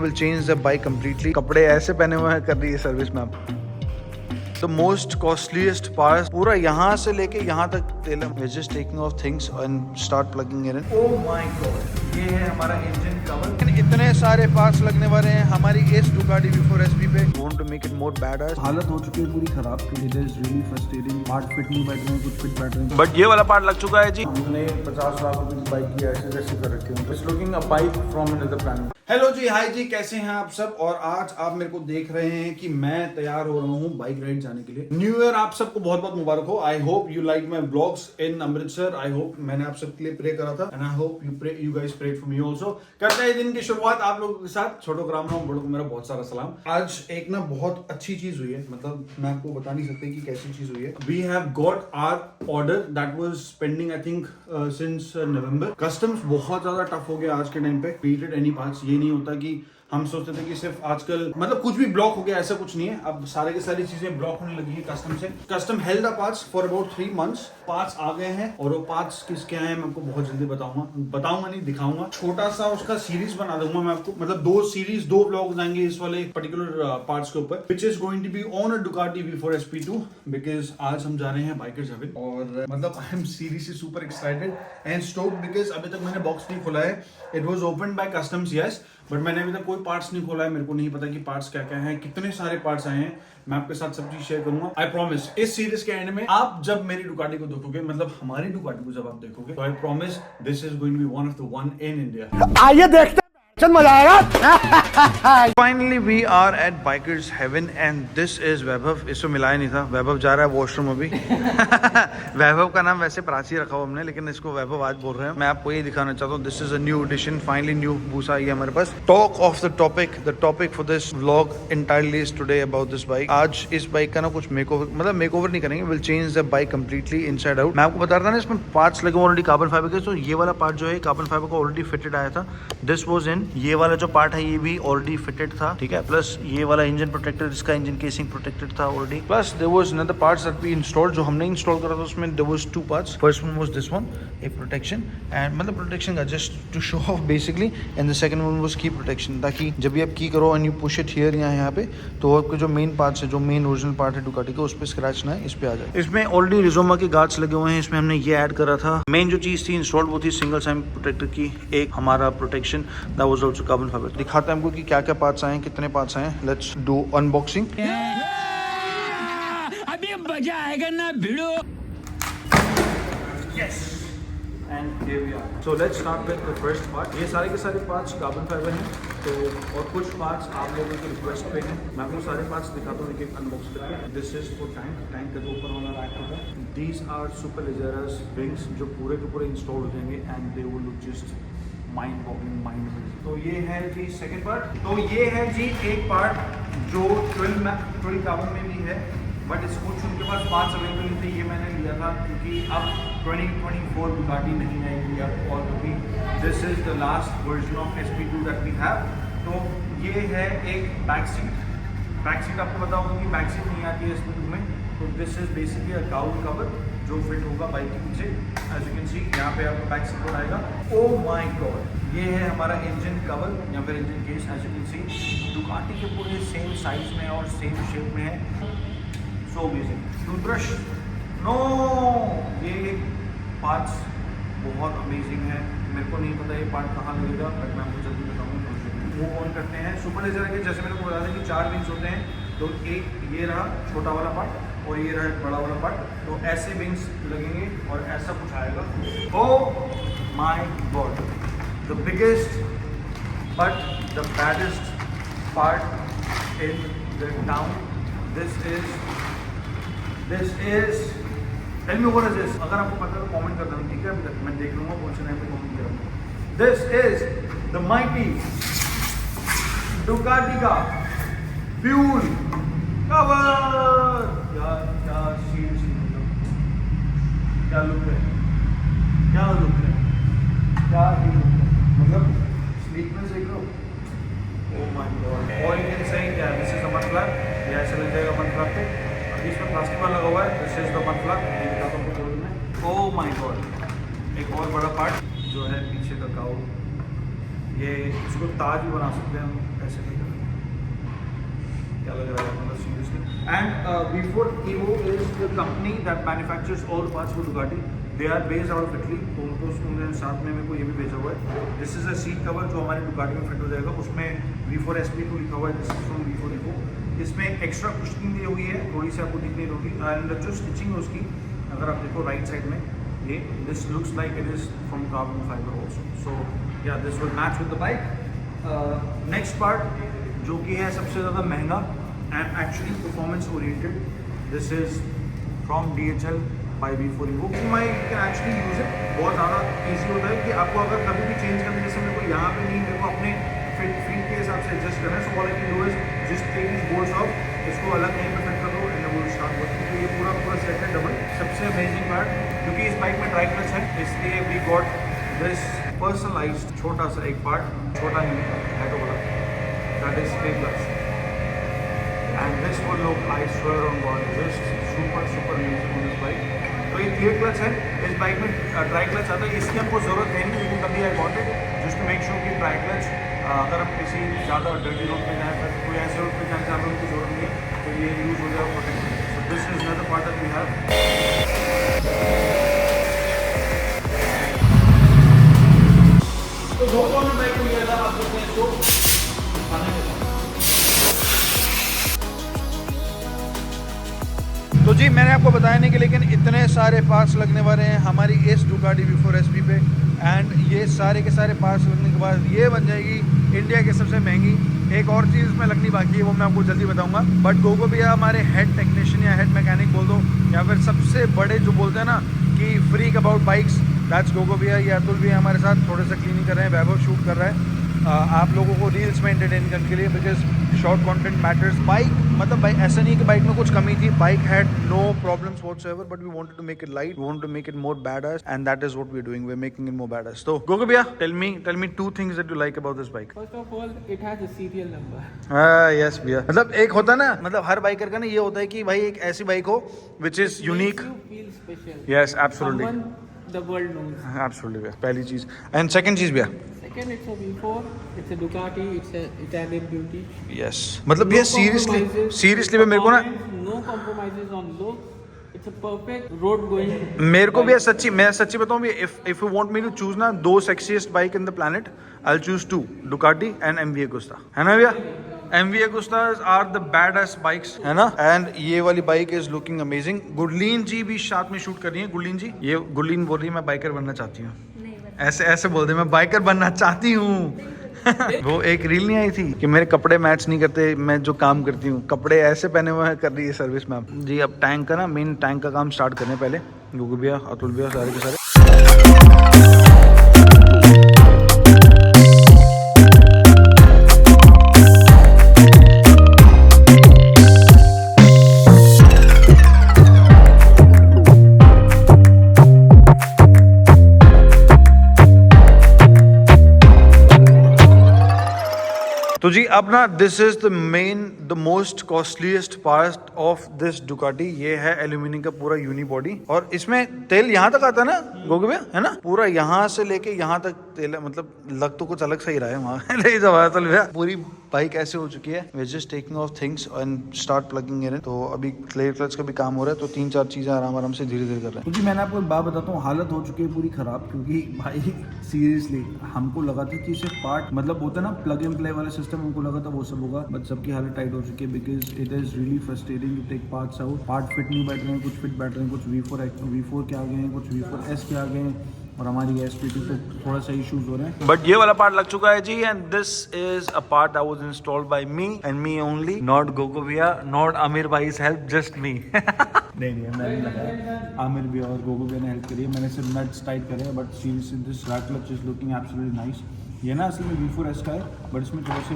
will change the bike completely. कपड़े ऐसे पहने हुए हैं, कर रही है service ma'am. The most costliest parts पूरा यहाँ से लेके यहाँ तक तेल. We're just taking off things and start plugging it in. Oh my god, ये है हमारा इंजन कवर. इतने सारे पार्ट्स लगने वाले हैं हमारी इस Ducati V4 SP पे. Want to make it more badass. हालत हो चुकी है पूरी खराब. It is really frustrating. Part fit नहीं बैठ रहे हैं, कुछ फिट बैठ रहे हैं. बट ये वाला पार्ट लग चुका है जी. हमने 50 लाख रुपए की बाइक की ऐसे जैसे कर रखी है. It's looking a bike from another planet. Hello जी, हाय जी, कैसे हैं आप सब. और आज आप मेरे को देख रहे हैं कि मैं तैयार हो रहा हूँ बाइक राइड जाने के लिए. न्यू ईयर आप सबको बहुत बहुत मुबारक हो. I hope you like my blogs in Amritsar. I hope मैंने आप सबके लिए प्रे करा था and I hope you guys prayed for me also. करते हैं दिन की शुरुआत आप लोगों के साथ. छोटो को राम राम, बड़ों को मेरा बहुत सारा सलाम. आज एक ना बहुत अच्छी चीज हुई है, मतलब मैं आपको बता नहीं सकता कि कैसी चीज हुई है. We have got our order that was pending I think since November. Customs बहुत ज्यादा टफ हो गया आज के टाइम पे. क्रिएटेड एनी पार्ट्स, ये नहीं होता कि हम सोचते थे कि सिर्फ आजकल मतलब कुछ भी ब्लॉक हो गया, ऐसा कुछ नहीं है. अब सारे के सारी चीजें ब्लॉक होने लगी है कस्टम से. Custom held the parts for about 3 months. Parts आ गए हैं और वो पार्ट्स किसके आए हैं मैं आपको बहुत जल्दी बताऊंगा नहीं, दिखाऊंगा. छोटा सा उसका सीरीज बना दूंगा मैं आपको, मतलब 2 ब्लॉग आएंगे इस वाले पर्टिकुलर पार्ट्स के ऊपर, which is going to be on a Ducati V4 SP2 because आज हम जा रहे हैं बाइकर्स हेवन. और मतलब I am seriously super excited and stoked because अभी तक मैंने बॉक्स नहीं खोला है. It was opened by customs yes, but मैंने अभी तक कोई पार्ट्स नहीं खोला है. मेरे को नहीं पता कि पार्ट्स क्या क्या हैं, कितने सारे पार्ट्स आए हैं. मैं आपके साथ सब चीज शेयर करूंगा. आई प्रॉमिस इस सीरीज के एंड में आप जब मेरी Ducati को देखोगे, मतलब हमारी Ducati को जब आप देखोगे, तो I promise this is going to be one of the one in India. आइए देखते मजा आएगा. Finally we are at bikers heaven and this is Vaibhav. इसको मिलाया नहीं था. वैभव जा रहा है वॉशरूम अभी. वैभव का नाम वैसे प्राची रखा हुआ हमने, लेकिन इसको वैभव आज बोल रहे हैं. मैं आपको ये दिखाना चाहता हूँ, this is a new edition. Finally new भूसा आई है हमारे पास. Talk of the topic for this vlog entirely is today about this bike. आज इस बाइक का ना कुछ मेकओवर नहीं करेंगे. Will change the bike completely inside out. मैं आपको बता रहा था ना, इसमें पार्ट्स लगे ऑलरेडी कार्बन फाइबर के. तो ये वाला पार्ट जो है कार्बन फाइबर का ऑलरेडी फिटेड आया था. This was in. ये वाला जो पार्ट है ये भी ऑलरेडी फिटेड था, ठीक है. प्लस ये वाला इंजन प्रोटेक्टर, इसका इंजन केसिंग प्रोटेक्टेड था already. Plus there was another parts that we installed, जो हमने इंस्टॉल करा था. उसमें there was 2 parts. First one was this one, एक प्रोटेक्शन एंड मतलब प्रोटेक्शन का just to show off basically. And the second one was key protection, ताकि जब भी आप की करो and you push it here यहाँ पे, तो आपके जो मेन पार्ट्स है, जो मेन ओरिजिनल पार्ट है Ducati का, उस पर स्क्रैच ना है, इस पे आ जाए. इसमें ऑलरेडी रिजोमा के गार्ड्स लगे हुए हैं. इसमें हमने ये ऐड करा था. मेन जो चीज थी इंस्टॉल्ड वो थी सिंगल साइड प्रोटेक्टर की एक हमारा protection, that was also carbon fibre. दिखाते हैं हमको कि क्या क्या पार्ट्स आए हैं, कितने पार्ट्स आए हैं. Let's do unboxing. अभी मजा आएगा ना भिड़ो. Yes. And here we are. So let's start with the first part. ये सारे के सारे पार्ट्स कार्बन फाइबर हैं. तो और कुछ पार्ट्स आप लोगों की रिक्वेस्ट पे हैं. मैं आपको सारे पार्ट्स दिखाता हूँ एक अनबॉक्स करके. दिस इज फॉर टैंक का जो ऊपर वाला रैक होगा. These are super leggers wings जो पूरे के पूरे इंस्टॉल हो जाएंगे and they will look just mind boggling, mind blowing. तो ये है जी सेकंड पार्ट. तो ये है जी एक पार्ट जो 12 कार्बन में भी है, बट इसको उनके पास पार्ट्स अवेलेबल थे. ये मैंने लिया था क्योंकि अब 2024 Ducati नहीं आएगी अब, और क्योंकि this is the last version of SP2 that we have. तो ये है एक बैक सीट. आपको पता होगा कि बैक सीट नहीं आती है SP2 में. तो this is basically a cowl cover जो फिट होगा बाइक के पीछे. एज यू कैन सी यहाँ पे आपको बैक सीट आएगा. ओह माय गॉड, ये है हमारा इंजन कवर या फिर engine case. As you can see Ducati के पूरे सेम साइज में और सेम शेप में है. So amazing. टूथब्रश, नो, ये पार्ट्स बहुत अमेजिंग है. मेरे को नहीं पता ये पार्ट कहाँ लगेगा, बट मैं आपको जल्दी बताऊँगा. मूव ऑन करते हैं. सुपर लेजर के जैसे मैंने को बताया था कि 4 विंग्स होते हैं. तो एक ये रहा छोटा वाला पार्ट और ये रहा बड़ा वाला पार्ट. तो ऐसे विंग्स लगेंगे और ऐसा कुछ आएगा. Oh my God, the biggest but the baddest part in the town. This is tell me what is this. अगर आपको पता है तो कमेंट कर देना, ठीक है. अभी तक मैं देख लूँगा कौन से टाइम पे कमेंट करूँगा. This is the mighty Ducati का फ्यूल कवर. यार क्या सीरियसली, क्या लुक है, क्या लुक है, क्या ही लुक है. मतलब स्लीकनेस देख लो. Oh my god. और यू कैन से क्या this is the mud flap. ये ऐसे लग जाएगा मड फ्लैप पे. अभी इसमें प्लास्टिक वाला लगा हुआ है. This is the mud flap. ये दिखाता हूँ आपको में. ओह माय गॉड. एक और बड़ा पार्ट जो है पीछे का काउल. ये इसको ताज भी बना सकते हैं हम. ऐसे करके क्या लग रहा है मतलब seriously. And V4 Evo is the company that manufactures all parts for Ducati. They are based out of Italy. तो उनको उन्होंने साथ में मेरे को ये भी भेजा हुआ है. This is a seat cover जो हमारे Ducati में फिट हो जाएगा. उसमें V4 SP2 लिखा हुआ है. This is from V4 Evo. इसमें एक्स्ट्रा कुशनिंग दी हुई है, थोड़ी सी आपको दिख नहीं होगी. एंड जो स्टिचिंग है उसकी अगर आप देखो राइट साइड में ये this looks like it is from carbon fibre also. So yeah this will match with the bike. Next part जो कि है सबसे ज़्यादा महंगा and actually performance oriented. This is from DHL by V4 Evo. मैं can actually use it. बहुत ज़्यादा easy होता है कि आपको अगर कभी भी चेंज करना, जैसे मेरे को यहाँ पे नहीं, मेरे को अपने फीट के हिसाब से एडजस्ट करना है. So all I can do is just take this bolts off, इसको अलग कहीं पे फिट कर दो एंड वो स्टार्ट वर्किंग. तो ये पूरा सेट है डबल. सबसे अमेजिंग पार्ट क्योंकि इस बाइक में ड्राई क्लच है इसलिए वी गॉट दिस पर्सनलाइज्ड छोटा सा एक पार्ट, छोटा नहीं है तो बड़ा, that is spray clutch. And this will look, I swear on God, just super amazing on this bike. तो ये क्लियर क्लच है. इस बाइक में ड्राई क्लच आता है, इसकी हमको ज़रूरत है नहीं, लेकिन कभी I want it just to make sure कि ड्राई क्लच अगर हम किसी ज़्यादा डर्टी रोड पे जाएँ, फिर कोई ऐसे रोड पे जाएँ जहाँ पर उनकी ज़रूरत नहीं है, तो ये यूज़ हो जाए protect. So this is another part that we have. तो दोस्तों में बाइक को लिया था, आप देखते हैं इसको खाने में. तो जी मैंने आपको बताया नहीं कि लेकिन इतने सारे पार्ट्स लगने वाले हैं हमारी इस Ducati V4 SP पे. एंड ये सारे के सारे पार्ट्स लगने के बाद ये बन जाएगी इंडिया की सबसे महंगी. एक और चीज़ इसमें लगनी बाकी है, वो मैं आपको जल्दी बताऊंगा. बट गोगो भैया हमारे हेड टेक्नीशियन या हेड मैकेनिक बोल दो, या फिर सबसे बड़े जो बोलते हैं ना कि freak about bikes, that's Gogo भैया. ये अतुल भी हमारे साथ थोड़े से क्लीनिंग कर रहे हैं, वैभव शूट कर रहा है आप लोगों को रील्स में एंटरटेन करने के लिए, because short content matters. Bike मतलब भाई ऐसा नहीं कि बाइक में कुछ कमी थी. Bike had no problems whatsoever, but we wanted to make it light, we wanted to make it more badass, and that is what we are doing. We are making it more badass. So Gogo भैया, tell me two things that you like about this bike. First of all, it has a serial number. Yes भैया. मतलब एक होता है ना, मतलब हर biker का ना ये होता है कि भाई एक ऐसी बाइक हो which is unique. You feel special. Yes, absolutely. Someone the world knows. Absolutely भैया. पहली चीज. And second चीज भैया. Second, it's a V4. It's a Ducati. It's a Italian beauty. Yes. मतलब ये seriously में मेरे को ना no compromises on look. It's a perfect road going. मेरे को भी मैं सच्ची बताऊं भी, if you want me to choose ना दो sexiest bike in the planet, I'll choose two, Ducati and MV Agusta. है ना भैया? MV Agustas are the badass bikes, है ना? And ये वाली bike is looking amazing. Gurleen ji भी साथ में शूट कर रही है. गुरलीन जी, ये गुरलीन बोल रही है मैं बाइकर बनना चाहती हूँ. ऐसे बोल दे, मैं बाइकर बनना चाहती हूँ. वो एक रील नहीं आई थी कि मेरे कपड़े मैच नहीं करते, मैं जो काम करती हूँ कपड़े ऐसे पहने हुए कर रही है सर्विस मैम जी. अब टैंक का ना मेन टैंक का काम स्टार्ट करने पहले गोगो भैया, अतुल भैया, सारे के सारे. तो जी अब ना this is the most costliest part of this Ducati. ये है एल्यूमिनियम का पूरा यूनी बॉडी, और इसमें तेल यहाँ तक आता है ना गोगो भैया, है ना? पूरा यहाँ से लेके यहाँ तक तेल है. मतलब लग तो कुछ अलग सही रहा है वहाँ. ले जाओ भैया. पूरी बाइक ऐसे हो चुकी है, we just taking off things and start plugging in. तो अभी क्लियर क्लच का भी काम हो रहा है, तो 3-4 चीजें आराम से धीरे धीरे कर रहे हैं. क्योंकि मैंने आपको एक बात बताता हूँ, हालत हो चुकी है पूरी खराब. क्योंकि भाई सीरियसली हमको लगा था कि सिर्फ पार्ट मतलब होता है ना प्लग एंड प्ले वाला सिस्टम, हमको लगा था वो सब होगा, बट सबकी हालत टाइट हो चुकी है. Because it is really frustrating to take parts out. Part fit नहीं बैठ रहे हैं, कुछ फिट बैठ रहे हैं, कुछ V4 के आ गए हैं, कुछ V4S के आ गए हैं, और हमारी SP2 पे थोड़ा सा इश्यूज हो रहे हैं. बट ये वाला पार्ट लग चुका है जी, and this is a part that was installed by me and me only, not Gogo भैया, नॉट आमिर भाई's हेल्प, जस्ट मी. नहीं मैंने लगाया, आमिर भी और गोगो भी ने हेल्प करी है. मैंने सिर्फ नट्स टाइट करे हैं, but seriously this rack clutch is looking absolutely nice. ये ना असल में V4S का है, बट इसमें थोड़ा सा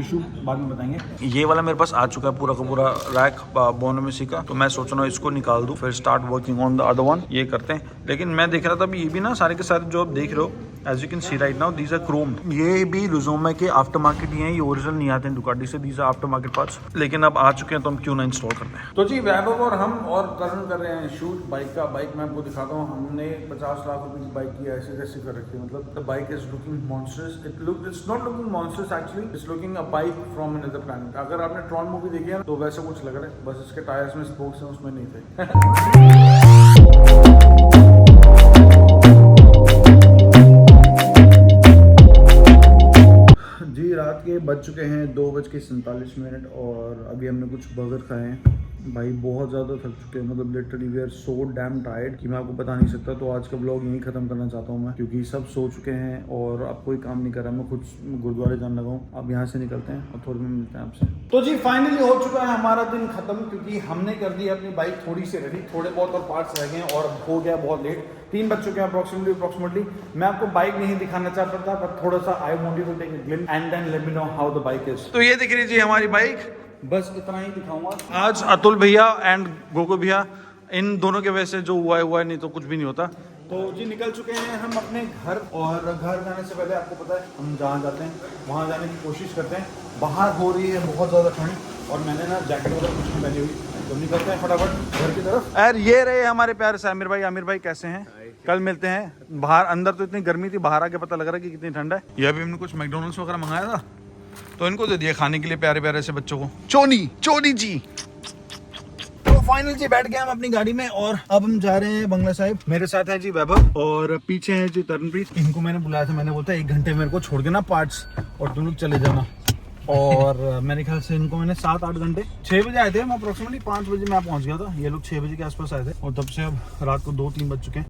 इशू बाद में बताएंगे. ये वाला मेरे पास आ चुका है पूरा का पूरा रैक बोनोमेसी का, तो मैं सोच रहा हूँ इसको निकाल दूँ, फिर start working on the other one. ये करते हैं. लेकिन मैं देख रहा था अभी ये भी ना सारे के सारे जो आप देख रहे हो, as you can see right now, these are chrome. ये भी Rizoma के आफ्टर मार्केट ही हैं, ये ओरिजिनल नहीं आते हैं Ducati से. These are after market parts, लेकिन अब आ चुके हैं तो हम क्यों ना इंस्टॉल करते हैं. तो जी वैभव और हम और करण कर रहे हैं शूट बाइक का. बाइक मैं आपको दिखाता हूँ. हमने 50 लाख रुपए की बाइक की ऐसे कैसे कर रखी है. मतलब the bike is looking monstrous. It's not looking monstrous actually. It's looking a bike from another planet. अगर आपने Tron movie देखी है ना तो वैसा कुछ लग रहा है. बस इसके टायर्स में स्पोक्स हैं, उसमें नहीं थे. जी रात के बज चुके हैं 2:47 और अभी हमने कुछ बर्गर खाए हैं. भाई बहुत ज़्यादा थक चुके हैं, मतलब literally we are so damn tired कि मैं आपको बता नहीं सकता. तो आज का ब्लॉग यहीं ख़त्म करना चाहता हूँ मैं, क्योंकि सब सो चुके हैं और अब कोई काम नहीं कर रहा. मैं खुद गुरुद्वारे जाने लगा हूँ. अब यहाँ से निकलते हैं और थोड़ी देर में मिलते हैं आपसे. तो जी फाइनली हो चुका है हमारा दिन ख़त्म, क्योंकि हमने कर दी अपनी बाइक थोड़ी सी रेडी. थोड़े बहुत और पार्ट्स रह गए हैं और हो गया बहुत लेट. 3 बज चुके हैं अप्रॉक्सीमेटली. मैं आपको बाइक नहीं दिखाना चाहता था, पर थोड़ा सा I want you to take a glimpse and then let me know how the bike is. तो ये दिख रही जी हमारी बाइक. बस इतना ही दिखाऊंगा आज. अतुल भैया एंड गोकू भैया, इन दोनों के वजह से जो हुआ है, नहीं तो कुछ भी नहीं होता. तो जी निकल चुके हैं हम अपने घर, और घर जाने से पहले आपको पता है हम जहाँ जाते हैं वहाँ जाने की कोशिश करते हैं. बाहर हो रही है बहुत ज़्यादा ठंड और मैंने ना जैकेट वगैरह कुछ नहीं पहनी हुई. तो निकलते हैं फटाफट घर की तरफ. यार ये रहे हमारे प्यारे से आमिर भाई. आमिर भाई कैसे हैं? कल मिलते हैं. बाहर अंदर तो इतनी गर्मी थी, बाहर आके पता लग रहा है कि कितनी ठंड है. ये अभी हमने कुछ मैकडोनल्ड्स वगैरह मंगाया था तो इनको दे दिया खाने के लिए, प्यारे प्यारे से बच्चों को. चोनी जी. तो फाइनल जी बैठ गए हम अपनी गाड़ी में और अब हम जा रहे हैं बंगला साहिब. मेरे साथ है जी वैभव और पीछे है जी तरनप्रीत. इनको मैंने बुलाया था, मैंने बोलता 1 घंटे मेरे को छोड़ देना पार्ट्स और तुम लोग चले जाना. और मेरे ख्याल से इनको मैंने 7-8 घंटे, 6 बजे आए थे हम अप्रोक्सीमेटली. 5 बजे मैं पहुंच गया था. ये लोग 6 बजे के आसपास आए थे और तब से अब रात को 2-3 बज चुके हैं.